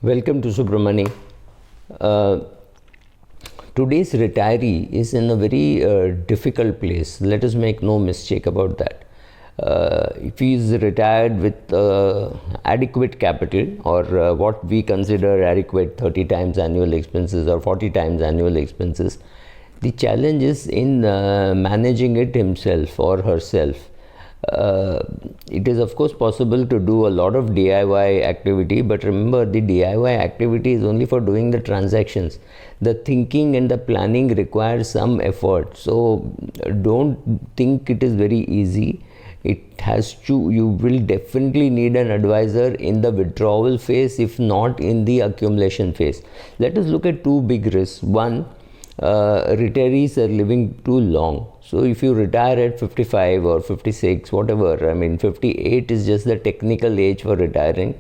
Welcome to Subramani. Uh, Today's retiree is in a very difficult place. Let us make no mistake about that. If he is retired with adequate capital, or what we consider adequate 30 times annual expenses or 40 times annual expenses, the challenge is in managing it himself or herself. It is of course possible to do a lot of DIY activity, but remember, the DIY activity is only for doing the transactions. The thinking and the planning requires some effort, so don't think it is very easy. It has to, you will definitely need an advisor in the withdrawal phase, if not in the accumulation phase. Let us look at two big risks. One, retirees are living too long. So if you retire at 55 or 56, whatever, I mean 58 is just the technical age for retiring.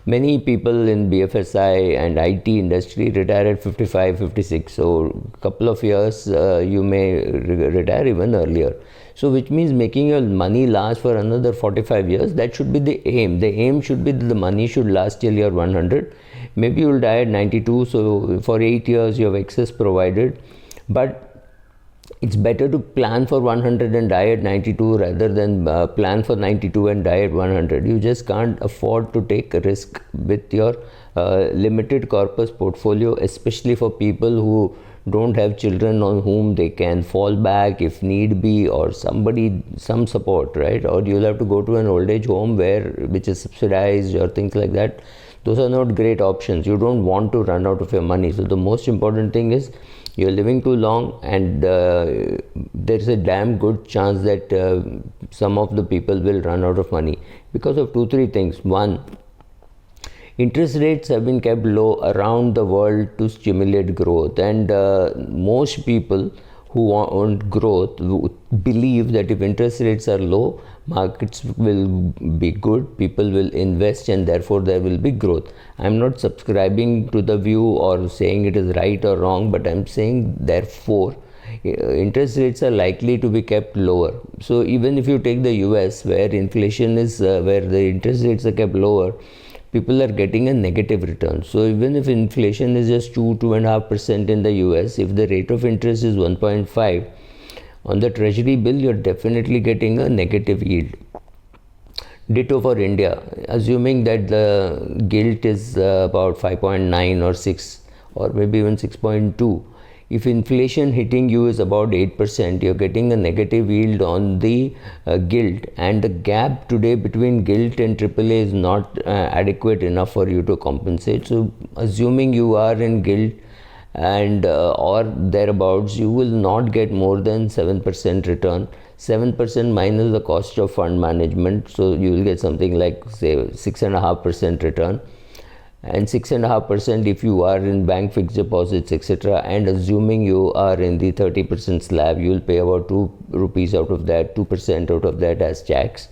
Many people in BFSI and IT industry retire at 55, 56. So a couple of years you may retire even earlier. So which means making your money last for another 45 years, that should be the aim. The aim should be that the money should last till you're 100. Maybe you'll die at 92, so for 8 years you have excess provided. But it's better to plan for 100 and die at 92 rather than plan for 92 and die at 100. You just can't afford to take a risk with your limited corpus portfolio, especially for people who don't have children on whom they can fall back if need be, or some support, right? Or you'll have to go to an old age home which is subsidized or things like that. Those are not great options. You don't want to run out of your money. So the most important thing is, you're living too long, and there's a damn good chance that some of the people will run out of money because of 2-3 things. One, interest rates have been kept low around the world to stimulate growth, and most people who want growth believe that if interest rates are low, markets will be good, people will invest, and therefore there will be growth. I'm not subscribing to the view or saying it is right or wrong, but I'm saying therefore interest rates are likely to be kept lower. So even if you take the US, where inflation is where the interest rates are kept lower, people are getting a negative return. So even if inflation is just 2.5% in the US, if the rate of interest is 1.5 on the treasury bill, you're definitely getting a negative yield. Ditto for India, assuming that the gilt is about 5.9 or 6 or maybe even 6.2. If inflation hitting you is about 8%, you're getting a negative yield on the gilt, and the gap today between gilt and AAA is not adequate enough for you to compensate. So assuming you are in gilt and or thereabouts, you will not get more than 7% return. 7% minus the cost of fund management, so you will get something like, say, 6.5% return. And 6.5% if you are in bank fixed deposits, etc. And assuming you are in the 30% slab, you will pay about 2 rupees out of that, 2% out of that as tax.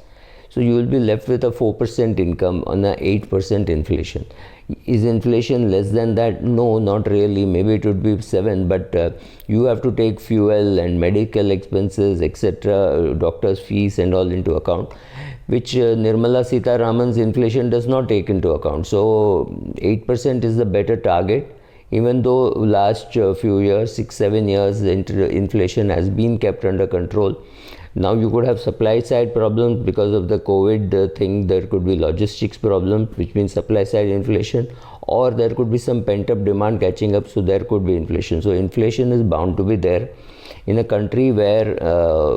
So you will be left with a 4% income on a 8% inflation. Is inflation less than that? No, not really. Maybe it would be 7, but you have to take fuel and medical expenses, etc., doctor's fees and all into account, which Nirmala Sitharaman's inflation does not take into account. So 8% is the better target, even though last few years, 6-7 years, inflation has been kept under control. Now you could have supply side problems because of the COVID thing. There could be logistics problems, which means supply side inflation, or there could be some pent up demand catching up, so there could be inflation. So inflation is bound to be there in a country where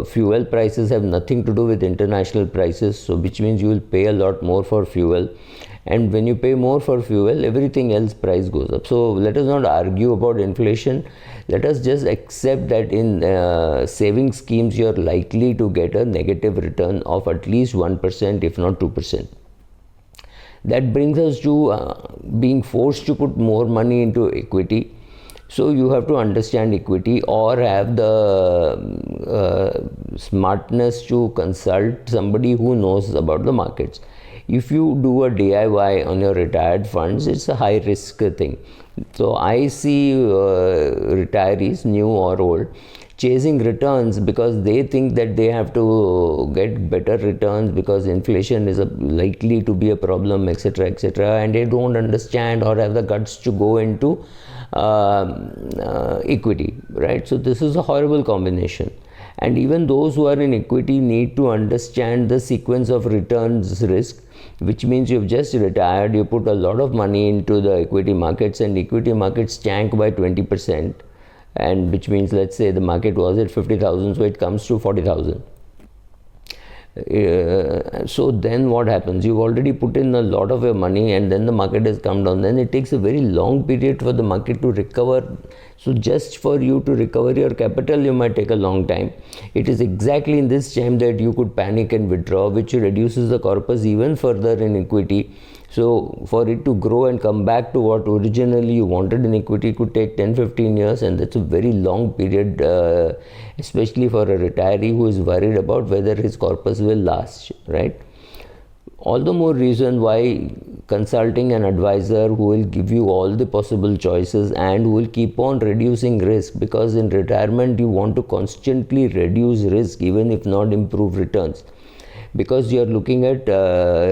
fuel prices have nothing to do with international prices, so which means you will pay a lot more for fuel, and when you pay more for fuel, everything else price goes up. So let us not argue about inflation. Let us just accept that in saving schemes you are likely to get a negative return of at least 1%, if not 2%. That brings us to being forced to put more money into equity. So you have to understand equity or have the smartness to consult somebody who knows about the markets. If you do a DIY on your retired funds, it's a high risk thing. So I see retirees, new or old, chasing returns because they think that they have to get better returns because inflation is likely to be a problem, etc., etc., and they don't understand or have the guts to go into equity, right? So this is a horrible combination. And even those who are in equity need to understand the sequence of returns risk, which means you've just retired, you put a lot of money into the equity markets, and equity markets tank by 20%, and which means, let's say the market was at 50,000, so it comes to 40,000. So then what happens? You've already put in a lot of your money, and then the market has come down. Then it takes a very long period for the market to recover. So just for you to recover your capital, you might take a long time. It is exactly in this time that you could panic and withdraw, which reduces the corpus even further in equity. So for it to grow and come back to what originally you wanted in equity could take 10-15 years, and that's a very long period, especially for a retiree who is worried about whether his corpus will last, right? All the more reason why consulting an advisor who will give you all the possible choices and who will keep on reducing risk, because in retirement you want to constantly reduce risk even if not improve returns, because you are looking at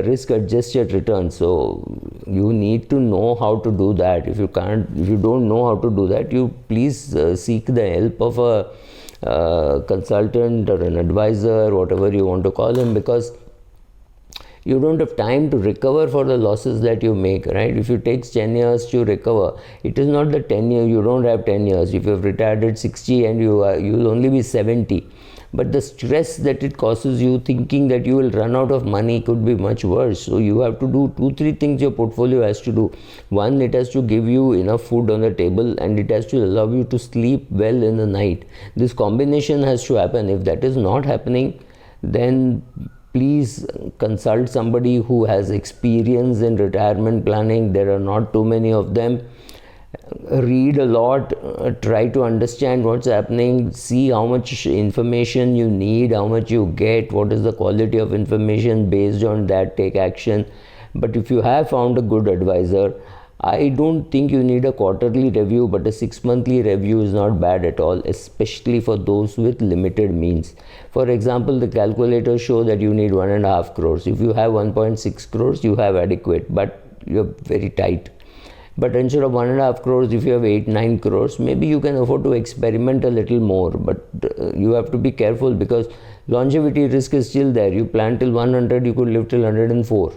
risk adjusted returns. So you need to know how to do that. If you don't know how to do that, you please seek the help of a consultant or an advisor, whatever you want to call him, because you don't have time to recover for the losses that you make, right? If it takes 10 years to recover, it is not the 10 years, you don't have 10 years. If you have retired at 60 and you'll only be 70. But the stress that it causes you thinking that you will run out of money could be much worse. So you have to do 2-3 things your portfolio has to do. One, it has to give you enough food on the table, and it has to allow you to sleep well in the night. This combination has to happen. If that is not happening, then please consult somebody who has experience in retirement planning. There are not too many of them. Read a lot, try to understand what's happening, see how much information you need, how much you get, what is the quality of information. Based on that, take action. But if you have found a good advisor, I don't think you need a quarterly review, but a 6-monthly review is not bad at all, especially for those with limited means. For example, the calculators show that you need 1.5 crores. If you have 1.6 crores, you have adequate, but you're very tight. But instead of 1.5 crores, if you have 8-9 crores, maybe you can afford to experiment a little more. But you have to be careful, because longevity risk is still there. You plan till 100, you could live till 104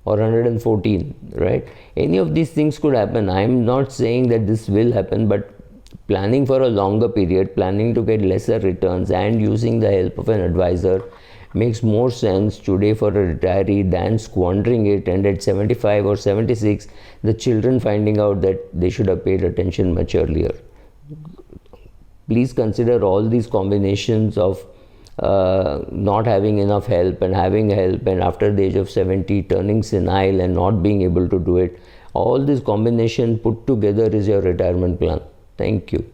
or 114, right? Any of these things could happen. I am not saying that this will happen, but planning for a longer period, planning to get lesser returns, and using the help of an advisor makes more sense today for a retiree than squandering it, and at 75 or 76 the children finding out that they should have paid attention much earlier. Please consider all these combinations of not having enough help and having help, and after the age of 70 turning senile and not being able to do it. All this combination put together is your retirement plan. Thank you.